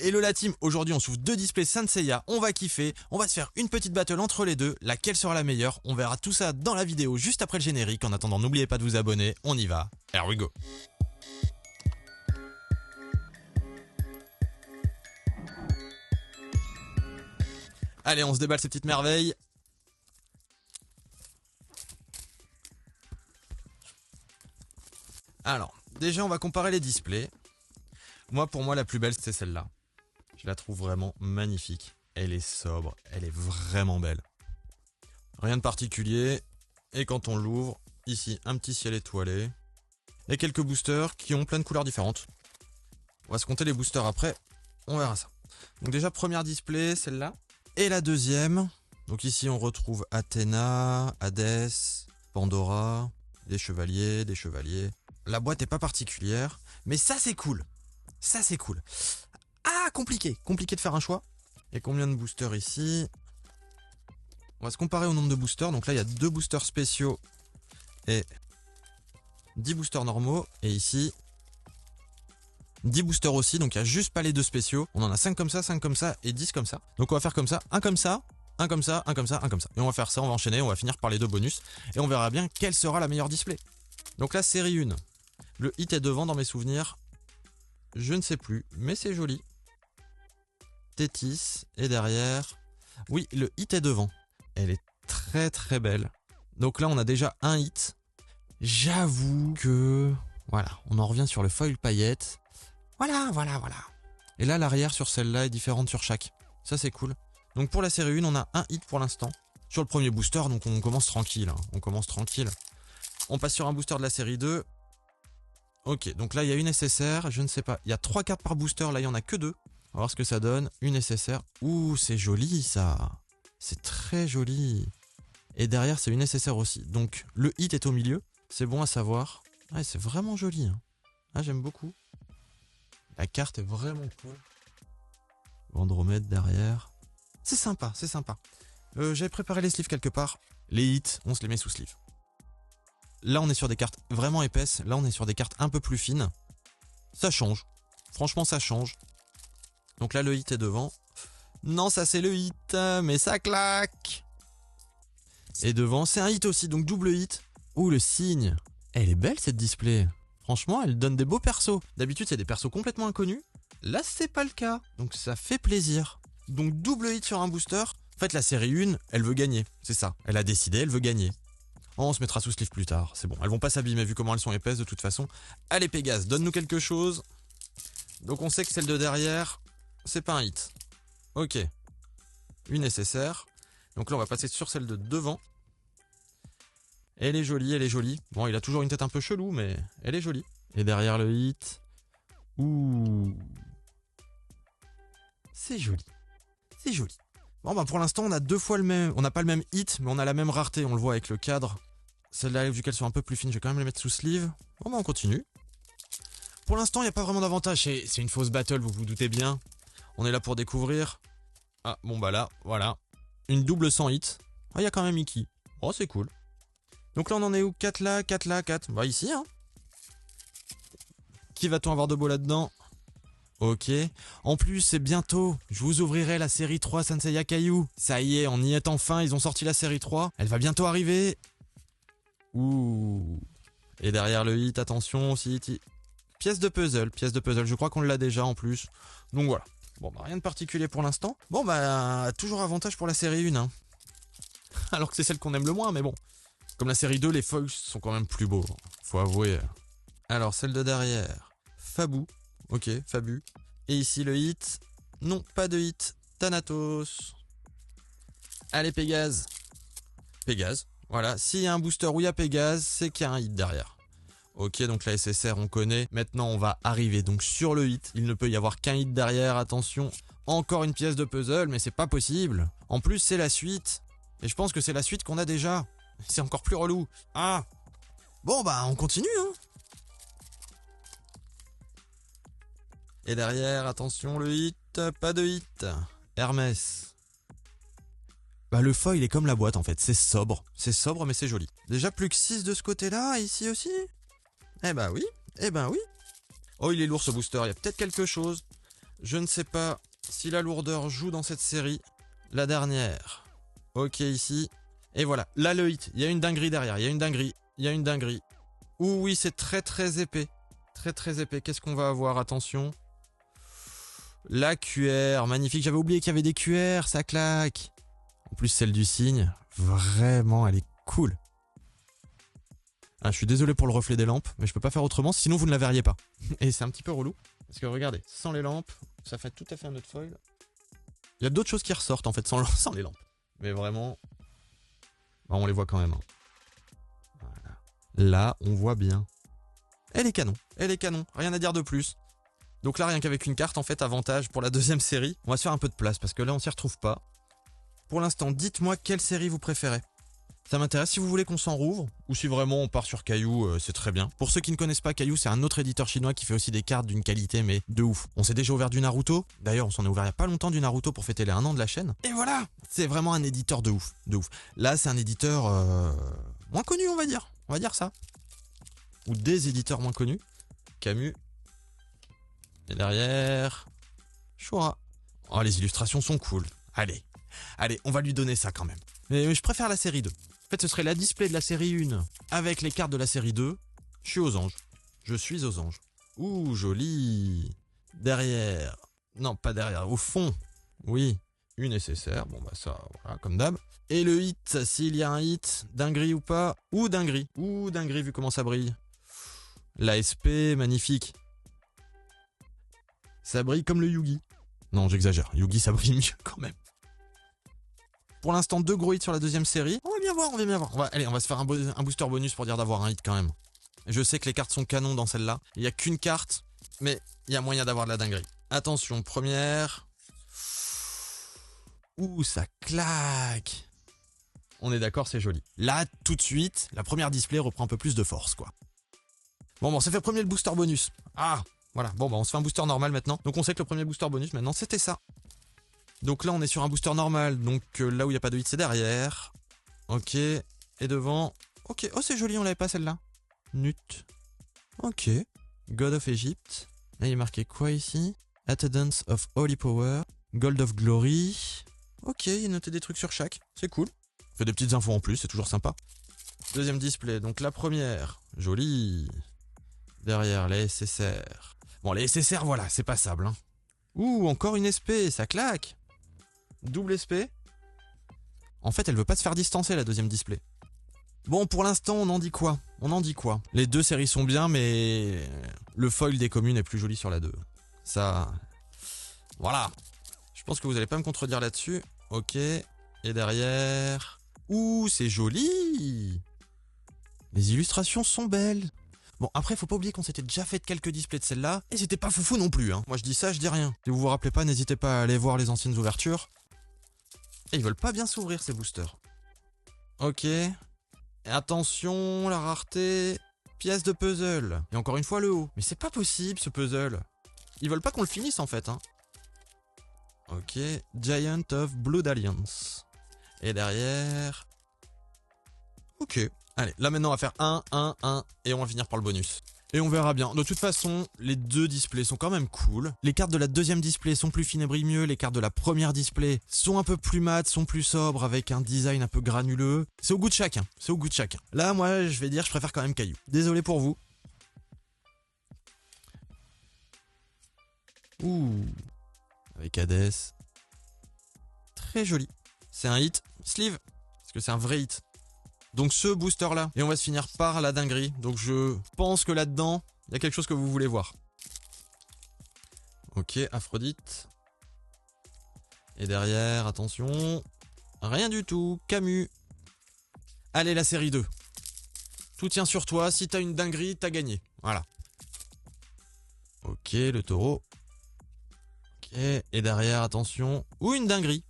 Hello la team, aujourd'hui on s'ouvre 2 displays Saint Seiya, on va kiffer, on va se faire une petite battle entre les deux, laquelle sera la meilleure, on verra tout ça dans la vidéo juste après le générique. En attendant, n'oubliez pas de vous abonner, on y va, here we go. Allez, on se déballe ces petites merveilles. Alors, déjà on va comparer les displays. Pour moi la plus belle c'est celle-là. Je la trouve vraiment magnifique. Elle est sobre, elle est vraiment belle. Rien de particulier. Et quand on l'ouvre, ici un petit ciel étoilé. Et quelques boosters qui ont plein de couleurs différentes. On va se compter les boosters après, on verra ça. Donc déjà première display, celle-là. Et la deuxième, donc ici on retrouve Athéna, Hadès, Pandora, des chevaliers. La boîte est pas particulière, mais ça c'est cool. Ça c'est cool. Ah, compliqué de faire un choix. Et combien de boosters ici? On va se comparer au nombre de boosters. Donc là il y a 2 boosters spéciaux et 10 boosters normaux. Et ici 10 boosters aussi, donc il n'y a juste pas les 2 spéciaux. On en a 5 comme ça et 10 comme ça. Donc on va faire comme ça, un comme ça, un comme ça, un comme ça, un comme ça. Et on va faire ça, on va enchaîner, on va finir par les 2 bonus. Et on verra bien quelle sera la meilleure display. Donc la série 1. Le hit est devant dans mes souvenirs. Je ne sais plus, mais c'est joli. Tétis et derrière. Oui, le hit est devant. Elle est très très belle. Donc là on a déjà un hit. J'avoue que... Voilà, on en revient sur le foil paillette. Voilà. Et là, l'arrière sur celle-là est différente sur chaque. Ça, c'est cool. Donc pour la série 1, on a un hit pour l'instant. Sur le premier booster, donc on commence tranquille. On passe sur un booster de la série 2. Ok, donc là, il y a une SSR. Je ne sais pas. Il y a 3 cartes par booster. Là, il n'y en a que 2. On va voir ce que ça donne. Une SSR. Ouh, c'est joli, ça. C'est très joli. Et derrière, c'est une SSR aussi. Donc, le hit est au milieu. C'est bon à savoir. Ouais, c'est vraiment joli. Ah, j'aime beaucoup. La carte est vraiment cool. Andromède derrière. C'est sympa. J'avais préparé les sleeves quelque part. Les hits, on se les met sous sleeve. Là, on est sur des cartes vraiment épaisses. Là, on est sur des cartes un peu plus fines. Ça change. Franchement, ça change. Donc là, le hit est devant. Non, ça c'est le hit, mais ça claque. Et devant, c'est un hit aussi, donc double hit. Ouh, le signe. Elle est belle cette display. Franchement, elle donne des beaux persos. D'habitude, c'est des persos complètement inconnus. Là, c'est pas le cas. Donc, ça fait plaisir. Donc, double hit sur un booster. En fait, la série 1, elle veut gagner. C'est ça. Elle a décidé, elle veut gagner. Oh, on se mettra sous sleeve plus tard. C'est bon. Elles vont pas s'abîmer vu comment elles sont épaisses de toute façon. Allez, Pégase, donne-nous quelque chose. Donc, on sait que celle de derrière, c'est pas un hit. Ok. Une nécessaire. Donc là, on va passer sur celle de devant. Elle est jolie. Bon, il a toujours une tête un peu chelou, mais elle est jolie. Et derrière le hit... Ouh... C'est joli. Bon, bah pour l'instant, on a 2 fois le même... On n'a pas le même hit, mais on a la même rareté. On le voit avec le cadre. Celle-là, vu qu'elles sont un peu plus fines, je vais quand même les mettre sous sleeve. Bon, bah on continue. Pour l'instant, il n'y a pas vraiment d'avantage. C'est une fausse battle, vous vous doutez bien. On est là pour découvrir. Ah, bon bah là, voilà. Une double sans hit. Ah, il y a quand même Mickey. Oh, c'est cool. Donc là, on en est où? 4 là. Bah ici, hein. Qui va-t-on avoir de beau là-dedans? Ok. En plus, c'est bientôt. Je vous ouvrirai la série 3 Saint Seiya Kaiju. Ça y est, on y est enfin. Ils ont sorti la série 3. Elle va bientôt arriver. Ouh. Et derrière le hit, attention aussi. Pièce de puzzle. Je crois qu'on l'a déjà en plus. Donc voilà. Bon, bah rien de particulier pour l'instant. Bon, bah toujours avantage pour la série 1. Alors que c'est celle qu'on aime le moins, mais bon. Comme la série 2, les foils sont quand même plus beaux. Faut avouer. Alors, celle de derrière. Fabu. Ok, Fabu. Et ici, le hit. Non, pas de hit. Thanatos. Allez, Pégase. Voilà. S'il y a un booster où il y a Pégase, c'est qu'il y a un hit derrière. Ok, donc la SSR, on connaît. Maintenant, on va arriver donc sur le hit. Il ne peut y avoir qu'un hit derrière. Attention. Encore une pièce de puzzle, mais c'est pas possible. En plus, c'est la suite. Et je pense que c'est la suite qu'on a déjà. C'est encore plus relou. Ah. Bon, bah, on continue, hein. Et derrière, attention, le hit. Pas de hit. Hermès. Bah, le foil est comme la boîte, en fait. C'est sobre, mais c'est joli. Déjà, plus que 6 de ce côté-là, ici aussi. Eh ben oui. Oh, il est lourd, ce booster. Il y a peut-être quelque chose. Je ne sais pas si la lourdeur joue dans cette série. La dernière. Ok, ici. Et voilà. Là, le hit. Il y a une dinguerie derrière. Il y a une dinguerie. Il y a une dinguerie. Ouh, oui, c'est très très épais. Très très épais. Qu'est-ce qu'on va avoir? Attention. La QR. Magnifique. J'avais oublié qu'il y avait des QR. Ça claque. En plus, celle du cygne. Vraiment, elle est cool. Ah, je suis désolé pour le reflet des lampes, mais je peux pas faire autrement, sinon vous ne la verriez pas. Et c'est un petit peu relou, parce que regardez, sans les lampes, ça fait tout à fait un autre foil. Il y a d'autres choses qui ressortent en fait sans les lampes. Mais vraiment, bah, on les voit quand même. Hein. Voilà. Là, on voit bien. Elle est canon, rien à dire de plus. Donc là, rien qu'avec une carte, en fait, avantage pour la deuxième série. On va se faire un peu de place, parce que là, on s'y retrouve pas. Pour l'instant, dites-moi quelle série vous préférez. Ça m'intéresse si vous voulez qu'on s'en rouvre, ou si vraiment on part sur Caillou, c'est très bien. Pour ceux qui ne connaissent pas Caillou, c'est un autre éditeur chinois qui fait aussi des cartes d'une qualité mais de ouf. On s'est déjà ouvert du Naruto, d'ailleurs on s'en est ouvert il y a pas longtemps du Naruto pour fêter les 1 an de la chaîne. Et voilà, c'est vraiment un éditeur de ouf, de ouf. Là c'est un éditeur moins connu on va dire ça. Ou des éditeurs moins connus. Camus. Et derrière... Shura. Oh les illustrations sont cool, allez, on va lui donner ça quand même. Mais je préfère la série 2. En fait, ce serait la display de la série 1 avec les cartes de la série 2. Je suis aux anges. Je suis aux anges. Ouh, joli. Derrière. Non, pas derrière. Au fond. Oui. Une nécessaire. Bon, bah ça, voilà, comme d'hab. Et le hit, s'il y a un hit, dinguerie ou pas. Ouh, dinguerie. Ouh, dinguerie, vu comment ça brille. La SP, magnifique. Ça brille comme le Yugi. Non, j'exagère. Yugi, ça brille mieux quand même. Pour l'instant, 2 gros hits sur la deuxième série. On va bien voir. Allez, on va se faire un booster bonus pour dire d'avoir un hit quand même. Je sais que les cartes sont canons dans celle-là. Il n'y a qu'une carte, mais il y a moyen d'avoir de la dinguerie. Attention, première. Ouh, ça claque. On est d'accord, c'est joli. Là, tout de suite, la première display reprend un peu plus de force, quoi. Bon, ça fait premier le booster bonus. Ah, voilà. Bon, on se fait un booster normal maintenant. Donc on sait que le premier booster bonus, maintenant, c'était ça. Donc là, on est sur un booster normal. Donc là où il n'y a pas de hit, c'est derrière. Ok. Et devant. Ok. Oh, c'est joli, on l'avait pas celle-là. Nut. Ok. God of Egypt. Là, il est marqué quoi ici? Attendance of Holy Power. Gold of Glory. Ok, il est noté des trucs sur chaque. C'est cool. Fait des petites infos en plus, c'est toujours sympa. Deuxième display. Donc la première. Jolie. Derrière, les SSR. Bon, les SSR, voilà, c'est passable. Hein. Ouh, encore une SP, ça claque. Double SP. En fait, elle veut pas se faire distancer, la deuxième display. Bon, pour l'instant, on en dit quoi? Les deux séries sont bien, mais le foil des communes est plus joli sur la 2. Ça... Voilà. Je pense que vous allez pas me contredire là-dessus. Ok. Et derrière... Ouh, c'est joli. Les illustrations sont belles. Bon, après, faut pas oublier qu'on s'était déjà fait quelques displays de celle-là, et c'était pas foufou non plus, hein. Moi, je dis ça, je dis rien. Si vous vous rappelez pas, n'hésitez pas à aller voir les anciennes ouvertures. Et ils veulent pas bien s'ouvrir, ces boosters. Ok. Et attention, la rareté... Pièce de puzzle. Et encore une fois, le haut. Mais c'est pas possible, ce puzzle. Ils veulent pas qu'on le finisse, en fait, hein. Ok. Giant of Blood Alliance. Et derrière... Ok. Allez, là maintenant on va faire 1, 1, 1 et on va finir par le bonus. Et on verra bien. De toute façon, les deux displays sont quand même cool. Les cartes de la deuxième display sont plus fines et brillent mieux. Les cartes de la première display sont un peu plus mat, sont plus sobres avec un design un peu granuleux. C'est au goût de chacun. Là, moi, je vais dire, je préfère quand même Caillou. Désolé pour vous. Ouh. Avec Hades. Très joli. C'est un hit. Sleeve. Parce que c'est un vrai hit. Donc ce booster là, et on va se finir par la dinguerie. Donc je pense que là-dedans, il y a quelque chose que vous voulez voir. Ok, Aphrodite. Et derrière, attention, rien du tout, Camus. Allez, la série 2. Tout tient sur toi, si t'as une dinguerie, t'as gagné. Voilà. Ok, le taureau. Ok, et derrière, attention, ou une dinguerie.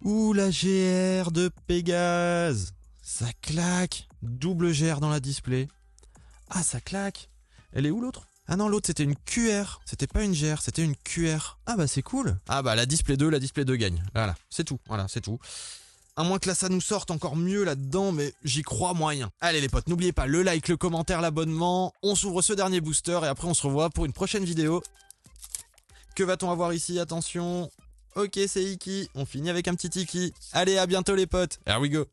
Ouh, la GR de Pégase. Ça claque. Double GR dans la display. Ah, ça claque. Elle est où l'autre? Ah non, l'autre c'était une QR. C'était pas une GR, c'était une QR. Ah bah c'est cool. Ah bah la display 2 gagne. Voilà, c'est tout. À moins que là ça nous sorte encore mieux là-dedans, mais j'y crois moyen. Allez les potes, n'oubliez pas le like, le commentaire, l'abonnement. On s'ouvre ce dernier booster et après on se revoit pour une prochaine vidéo. Que va-t-on avoir ici? Attention. Ok, c'est Iki. On finit avec un petit Iki. Allez, à bientôt les potes. Here we go.